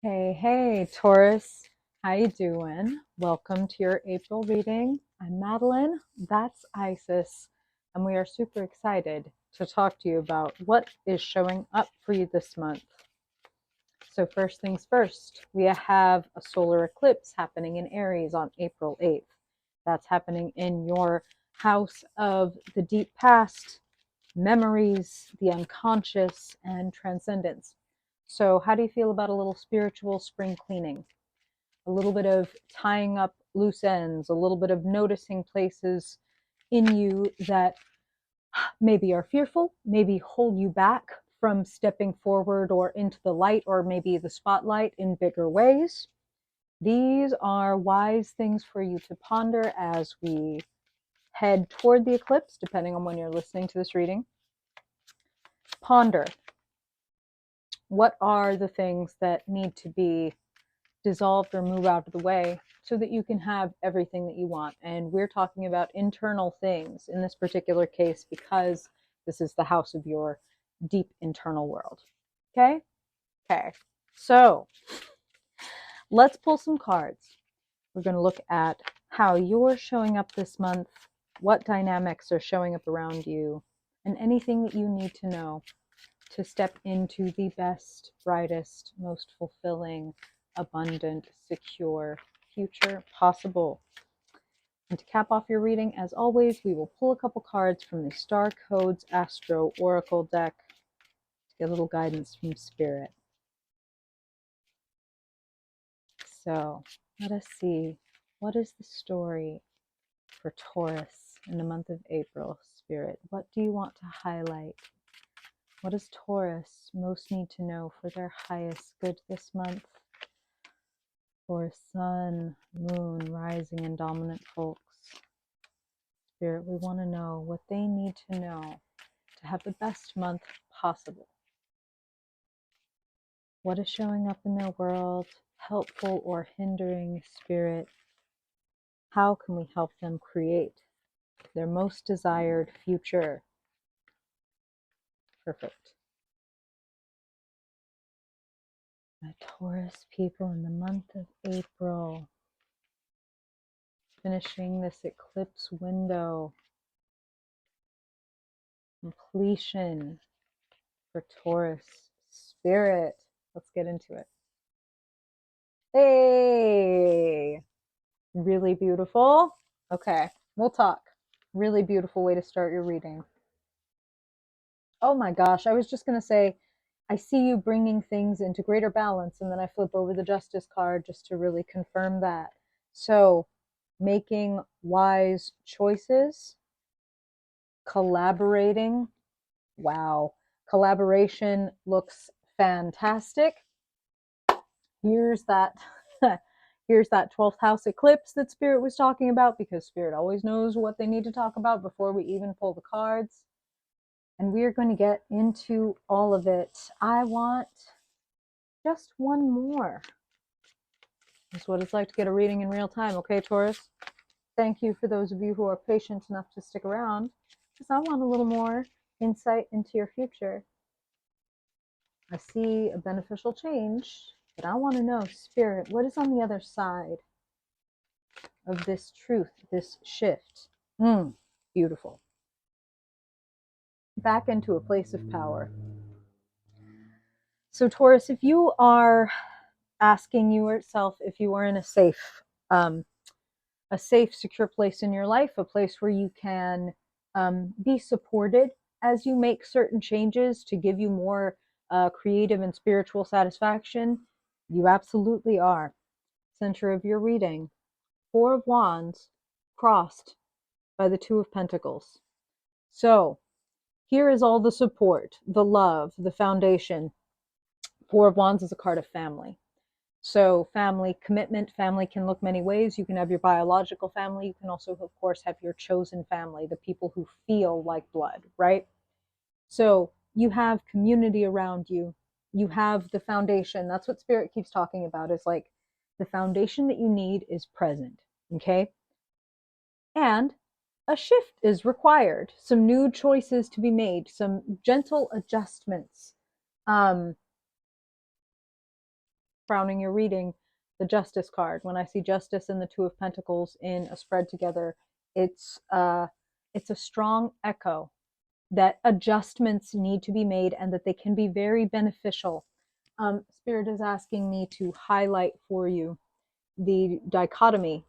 Hey, Taurus. How you doing? Welcome to your April reading. I'm Madeline. That's Isis. And we are super excited to talk to you about what is showing up for you this month. So first things first, we have a solar eclipse happening in Aries on April 8th. That's happening in your house of the deep past, memories, the unconscious, and transcendence. So, how do you feel about a little spiritual spring cleaning? A little bit of tying up loose ends, a little bit of noticing places in you that maybe are fearful, maybe hold you back from stepping forward or into the light or maybe the spotlight in bigger ways. These are wise things for you to ponder as we head toward the eclipse, depending on when you're listening to this reading. Ponder, what are the things that need to be dissolved or move out of the way so that you can have everything that you want? And we're talking about internal things in this particular case because this is the house of your deep internal world. Okay? Okay. So let's pull some cards. We're going to look at how you're showing up this month, what dynamics are showing up around you, and anything that you need to know to step into the best, brightest, most fulfilling, abundant, secure future possible. And to cap off your reading, as always, we will pull a couple cards from the Star Codes Astro Oracle deck to get a little guidance from Spirit. So let us see, what is the story for Taurus in the month of April, Spirit? What do you want to highlight? What does Taurus most need to know for their highest good this month? For Sun, Moon, Rising, and Dominant folks. Spirit, we want to know what they need to know to have the best month possible. What is showing up in their world, helpful or hindering, Spirit? How can we help them create their most desired future? Perfect. My Taurus people in the month of April, finishing this eclipse window, completion for Taurus. Spirit, let's get into it. Hey, really beautiful. Okay, we'll talk. Really beautiful way to start your reading. Oh my gosh, I was just going to say, I see you bringing things into greater balance, and then I flip over the Justice card just to really confirm that. So, making wise choices, collaborating. Wow, collaboration looks fantastic. Here's that here's that 12th house eclipse that Spirit was talking about, because Spirit always knows what they need to talk about before we even pull the cards. And we are going to get into all of it. I want just one more. That's what it's like to get a reading in real time, okay, Taurus? Thank you for those of you who are patient enough to stick around, because I want a little more insight into your future. I see a beneficial change, but I want to know, Spirit, what is on the other side of this truth, this shift? Beautiful. Back into a place of power. So, Taurus, if you are asking yourself if you are in a safe, secure place in your life, a place where you can be supported as you make certain changes to give you more creative and spiritual satisfaction, you absolutely are. Center of your reading, Four of Wands crossed by the Two of Pentacles. So here is all the support, the love, the foundation. Four of Wands is a card of family. So family commitment, family can look many ways. You can have your biological family. You can also, of course, have your chosen family, the people who feel like blood, right? So you have community around you. You have the foundation. That's what Spirit keeps talking about. Is like the foundation that you need is present, okay? And a shift is required. Some new choices to be made, some gentle adjustments. crowning your reading, the Justice card. When I see Justice and the Two of Pentacles in a spread together, it's a strong echo that adjustments need to be made and that they can be very beneficial. Spirit is asking me to highlight for you the dichotomy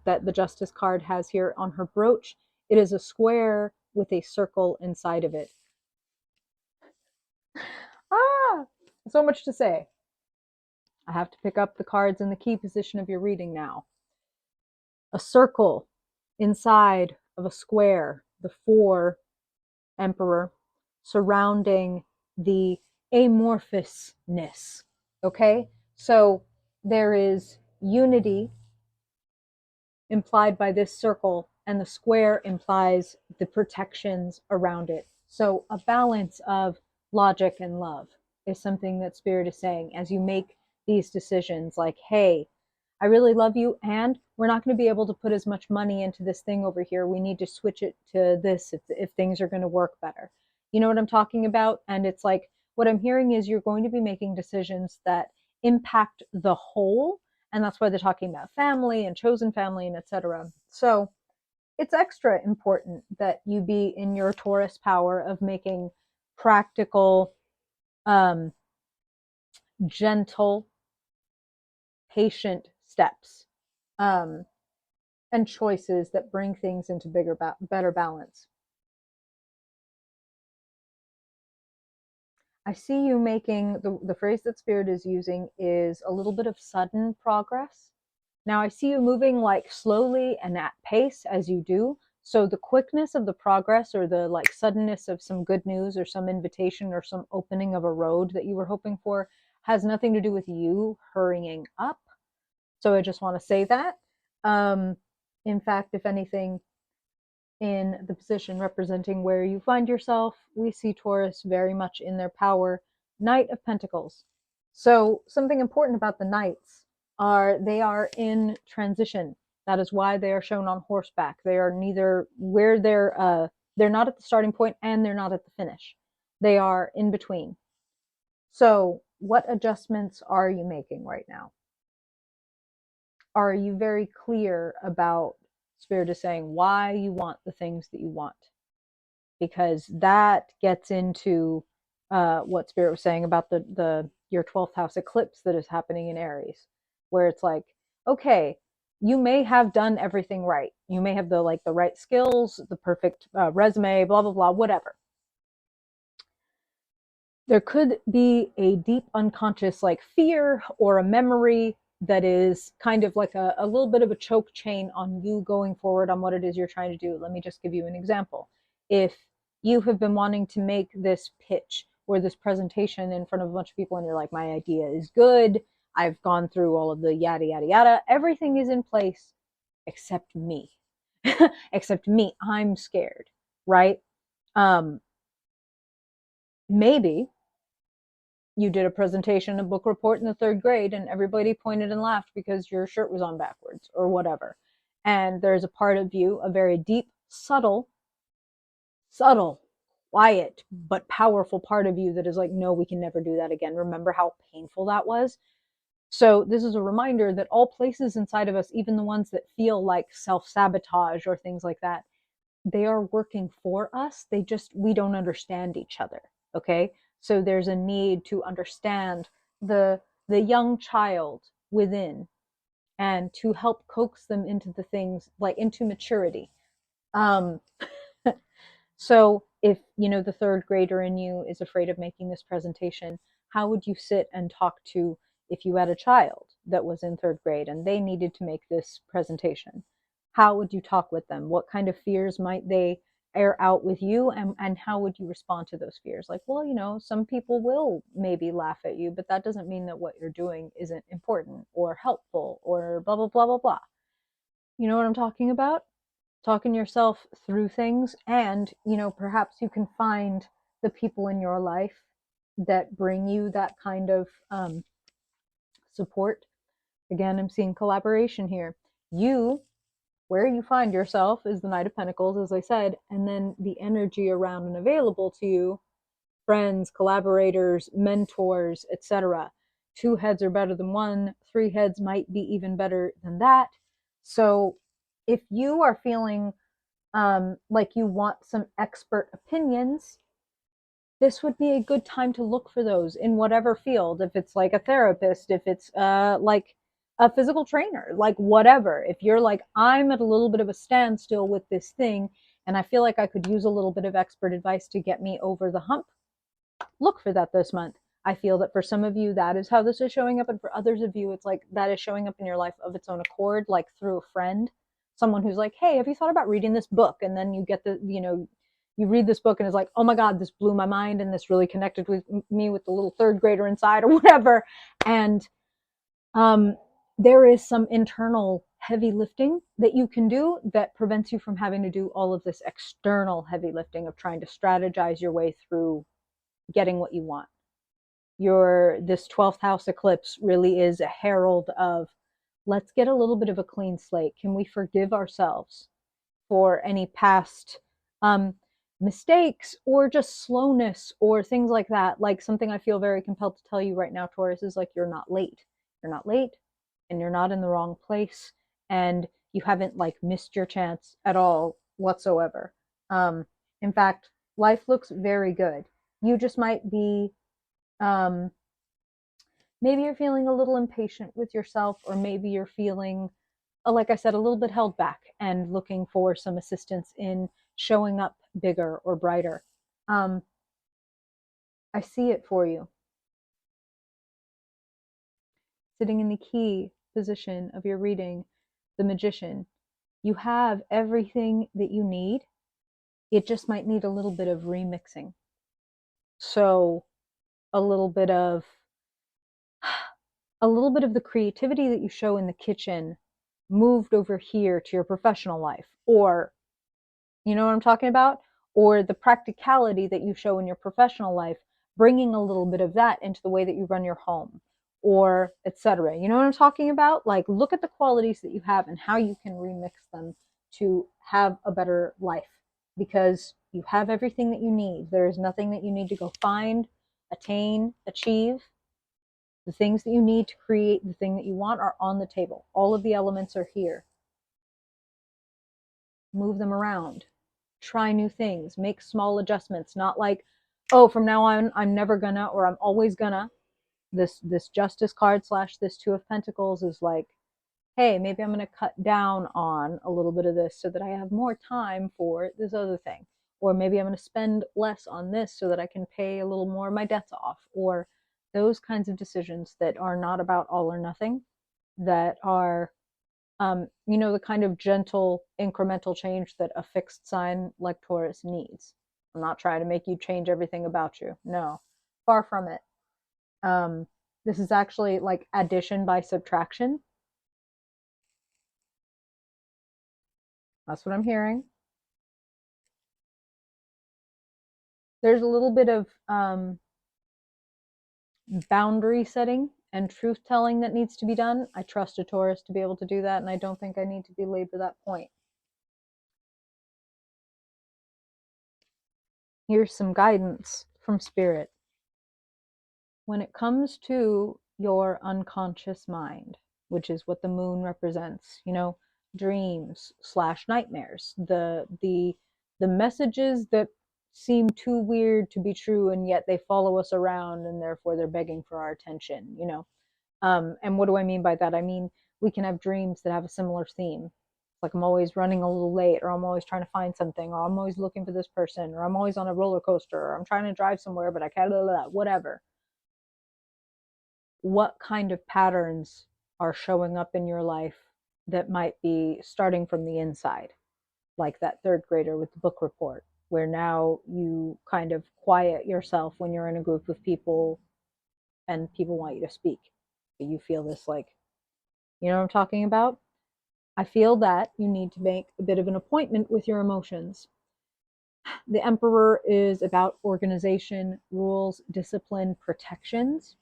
that the Justice card has here on her brooch. It is a square with a circle inside of it. Ah, so much to say. I have to pick up the cards in the key position of your reading now. A circle inside of a square, the four Emperor, surrounding the amorphousness. Okay? So there is unity implied by this circle, and the square implies the protections around it. So a balance of logic and love is something that Spirit is saying as you make these decisions, like, hey, I really love you, and we're not going to be able to put as much money into this thing over here. We need to switch it to this if things are going to work better. You know what I'm talking about? And it's like, what I'm hearing is you're going to be making decisions that impact the whole, and that's why they're talking about family and chosen family and etc. So it's extra important that you be in your Taurus power of making practical, gentle, patient steps, and choices that bring things into better balance. I see you making the phrase that Spirit is using is a little bit of sudden progress. Now I see you moving like slowly and at pace as you do. So the quickness of the progress, or the like suddenness of some good news or some invitation or some opening of a road that you were hoping for, has nothing to do with you hurrying up. So I just want to say that. In fact, if anything, in the position representing where you find yourself, we see Taurus very much in their power. Knight of Pentacles. So something important about the Knights are they are in transition. That is why they are shown on horseback. They are neither where they're not at the starting point and they're not at the finish. They are in between. So what adjustments are you making right now? Are you very clear about, Spirit is saying, why you want the things that you want? Because that gets into what Spirit was saying about your 12th house eclipse that is happening in Aries, where it's like, okay, you may have done everything right. You may have the right skills, the perfect resume, blah blah blah, whatever. There could be a deep unconscious like fear or a memory that is kind of like a little bit of a choke chain on you going forward on what it is you're trying to do. Let me just give you an example. If you have been wanting to make this pitch or this presentation in front of a bunch of people and you're like, my idea is good, I've gone through all of the yada yada yada, everything is in place except me. Except me, I'm scared, right? Maybe you did a presentation, a book report in the third grade, and everybody pointed and laughed because your shirt was on backwards or whatever. And there's a part of you, a very deep, subtle, quiet, but powerful part of you that is like, no, we can never do that again. Remember how painful that was? So this is a reminder that all places inside of us, even the ones that feel like self-sabotage or things like that, they are working for us. We don't understand each other. Okay. So there's a need to understand the young child within and to help coax them into the things, like into maturity. Um, so if, the third grader in you is afraid of making this presentation, how would you sit and talk to, if you had a child that was in third grade and they needed to make this presentation? How would you talk with them? What kind of fears might they air out with you? And how would you respond to those fears? Like, well, some people will maybe laugh at you, but that doesn't mean that what you're doing isn't important or helpful or blah, blah, blah, blah, blah. You know what I'm talking about? Talking yourself through things, and perhaps you can find the people in your life that bring you that kind of support. Again, I'm seeing collaboration here. Where you find yourself is the Knight of Pentacles, as I said, and then the energy around and available to you, friends, collaborators, mentors, etc. 2 heads are better than 1, 3 heads might be even better than that. So if you are feeling like you want some expert opinions, this would be a good time to look for those in whatever field. If it's like a therapist, if it's like a physical trainer, like whatever. If you're like, I'm at a little bit of a standstill with this thing and I feel like I could use a little bit of expert advice to get me over the hump, look for that this month. I feel that for some of you, that is how this is showing up. And for others of you, it's like that is showing up in your life of its own accord, like through a friend, someone who's like, hey, have you thought about reading this book? And then you get you read this book and it's like, oh my God, this blew my mind and this really connected with me with the little third grader inside or whatever. And there is some internal heavy lifting that you can do that prevents you from having to do all of this external heavy lifting of trying to strategize your way through getting what you want. This 12th house eclipse really is a herald of, let's get a little bit of a clean slate. Can we forgive ourselves for any past mistakes or just slowness or things like that? Like, something I feel very compelled to tell you right now, Taurus, is like, you're not late. You're not late and you're not in the wrong place and you haven't like missed your chance at all whatsoever. In fact, life looks very good. You just might be um, maybe you're feeling a little impatient with yourself, or maybe you're feeling, like I said, a little bit held back and looking for some assistance in showing up bigger or brighter. I see it for you. Sitting in the key position of your reading, the Magician, you have everything that you need. It just might need a little bit of remixing. So a little bit of the creativity that you show in the kitchen moved over here to your professional life, or you know what I'm talking about, or the practicality that you show in your professional life, bringing a little bit of that into the way that you run your home, or etc. You know what I'm talking about? Like, look at the qualities that you have and how you can remix them to have a better life, because you have everything that you need. There is nothing that you need to go find, attain, achieve. The things that you need to create the thing that you want are on the table. All of the elements are here. Move them around. Try new things. Make small adjustments. Not like, oh, from now on, I'm never gonna, or I'm always gonna. This Justice card slash this Two of Pentacles is like, hey, maybe I'm gonna cut down on a little bit of this so that I have more time for this other thing. Or maybe I'm gonna spend less on this so that I can pay a little more of my debts off. Or those kinds of decisions that are not about all or nothing, that are, the kind of gentle incremental change that a fixed sign like Taurus needs. I'm not trying to make you change everything about you. No, far from it. This is actually like addition by subtraction. That's what I'm hearing. There's a little bit of boundary setting and truth telling that needs to be done. I trust a Taurus to be able to do that, and I don't think I need to belabor that point. Here's some guidance from Spirit. When it comes to your unconscious mind, which is what the moon represents, dreams slash nightmares, the messages that seem too weird to be true and yet they follow us around and therefore they're begging for our attention. And what do I mean by that? I mean, we can have dreams that have a similar theme. Like, I'm always running a little late, or I'm always trying to find something, or I'm always looking for this person, or I'm always on a roller coaster, or I'm trying to drive somewhere but I can't, whatever. What kind of patterns are showing up in your life that might be starting from the inside, like that third grader with the book report, where now you kind of quiet yourself when you're in a group of people and people want you to speak, but you feel this, like, you know what I'm talking about? I feel that you need to make a bit of an appointment with your emotions. The Emperor is about organization, rules, discipline, protections.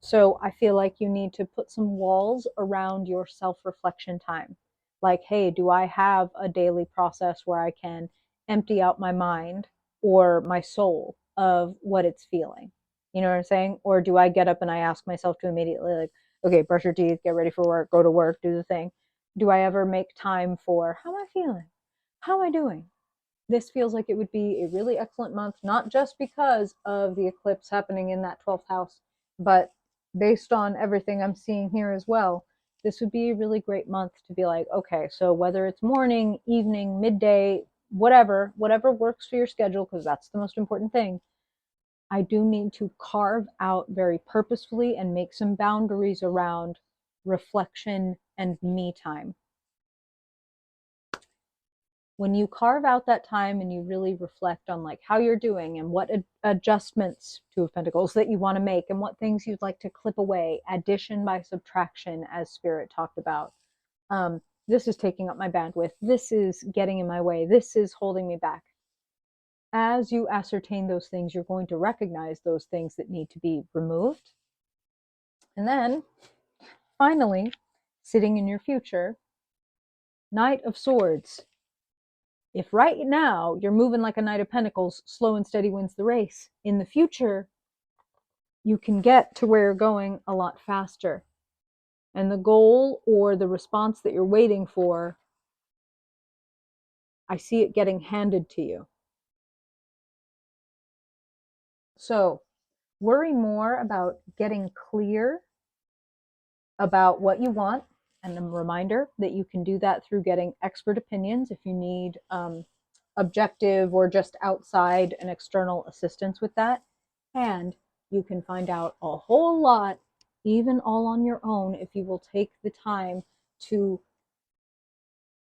So I feel like you need to put some walls around your self-reflection time. Like, hey, do I have a daily process where I can empty out my mind or my soul of what it's feeling? You know what I'm saying? Or do I get up and I ask myself to immediately, like, okay, brush your teeth, get ready for work, go to work, do the thing? Do I ever make time for how am I feeling? How am I doing? This feels like it would be a really excellent month, not just because of the eclipse happening in that 12th house, but based on everything I'm seeing here as well. This would be a really great month to be like, okay, so whether it's morning, evening, midday, whatever works for your schedule, because that's the most important thing. I do need to carve out very purposefully and make some boundaries around reflection and me time. When you carve out that time and you really reflect on like how you're doing and what adjustments, Two of Pentacles, that you want to make and what things you'd like to clip away, addition by subtraction, as Spirit talked about. This is taking up my bandwidth. This is getting in my way. This is holding me back. As you ascertain those things, you're going to recognize those things that need to be removed. And then finally, sitting in your future, Knight of Swords. If right now you're moving like a Knight of Pentacles, slow and steady wins the race. In the future, you can get to where you're going a lot faster. And the goal or the response that you're waiting for, I see it getting handed to you. So worry more about getting clear about what you want. And a reminder that you can do that through getting expert opinions if you need objective or just outside and external assistance with that. And you can find out a whole lot, even all on your own, if you will take the time to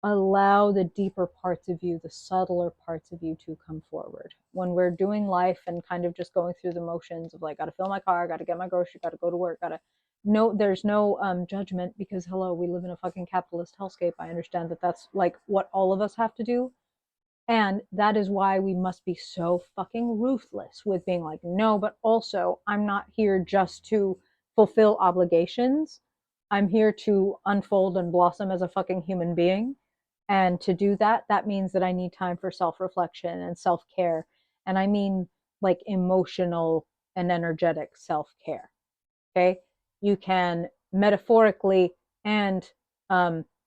allow the deeper parts of you, the subtler parts of you to come forward. When we're doing life and kind of just going through the motions of like, gotta fill my car, gotta get my groceries, gotta go to work, there's no judgment, because hello, we live in a fucking capitalist hellscape. I understand that that's like what all of us have to do. And that is why we must be so fucking ruthless with being like, no, but also I'm not here just to fulfill obligations. I'm here to unfold and blossom as a fucking human being. And to do that, that means that I need time for self-reflection and self-care. And I mean like emotional and energetic self-care. Okay. You can metaphorically and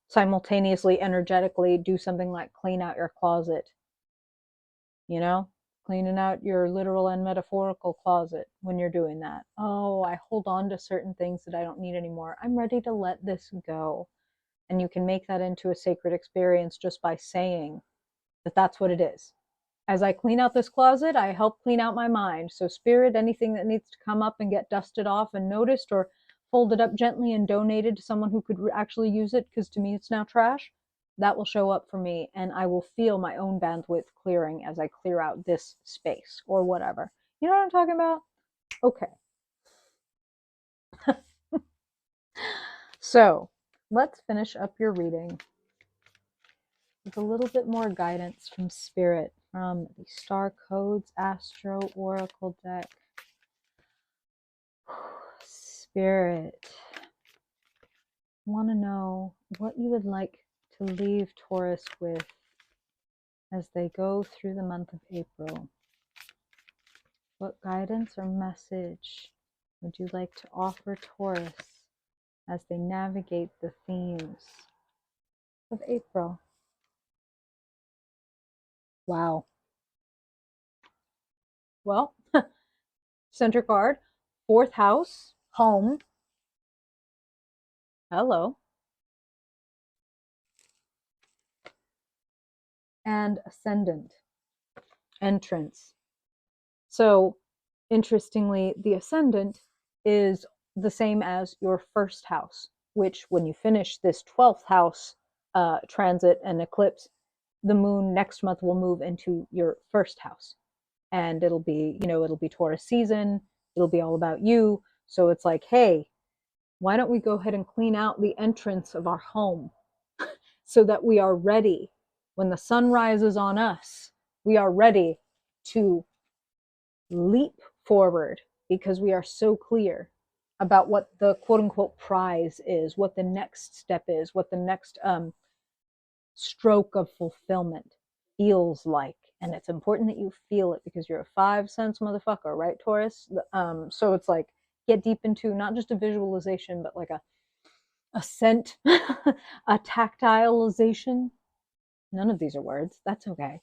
simultaneously energetically do something like clean out your closet, you know, cleaning out your literal and metaphorical closet when you're doing that. Oh, I hold on to certain things that I don't need anymore. I'm ready to let this go. And you can make that into a sacred experience just by saying that that's what it is. As I clean out this closet, I help clean out my mind. So, Spirit, anything that needs to come up and get dusted off and noticed, or folded up gently and donated to someone who could actually use it, because to me it's now trash, that will show up for me, and I will feel my own bandwidth clearing as I clear out this space or whatever. You know what I'm talking about? Okay. So, let's finish up your reading with a little bit more guidance from Spirit from the Star Codes Astro Oracle deck. Spirit, want to know what you would like to leave Taurus with as they go through the month of April. What guidance or message would you like to offer Taurus as they navigate the themes of April? Wow. Well, center card, fourth house, home. Hello. And ascendant, entrance. So, interestingly, the ascendant is the same as your first house, which when you finish this 12th house transit and eclipse, the moon next month will move into your first house. And it'll be, it'll be Taurus season. It'll be all about you. So it's like, hey, why don't we go ahead and clean out the entrance of our home so that we are ready when the sun rises on us? We are ready to leap forward because we are so clear about what the quote unquote prize is, what the next step is, what the next stroke of fulfillment feels like And it's important that you feel it because you're a 5 sense motherfucker, right, Taurus? So it's like get deep into not just a visualization, but like a scent, a tactilization. None of these are words. That's okay.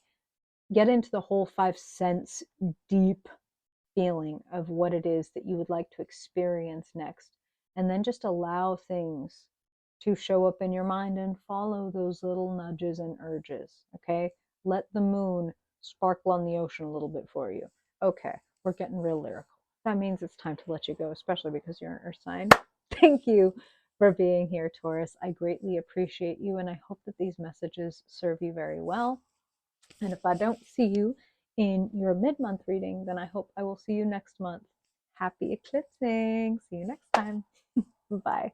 Get into the whole 5 sense deep feeling of what it is that you would like to experience next. And then just allow things to show up in your mind and follow those little nudges and urges. Okay. Let the moon sparkle on the ocean a little bit for you. Okay. We're getting real lyrical. That means it's time to let you go, especially because you're an earth sign. Thank you for being here, Taurus. I greatly appreciate you, and I hope that these messages serve you very well. And if I don't see you in your mid-month reading, then I hope I will see you next month. Happy eclipsing. See you next time. Bye.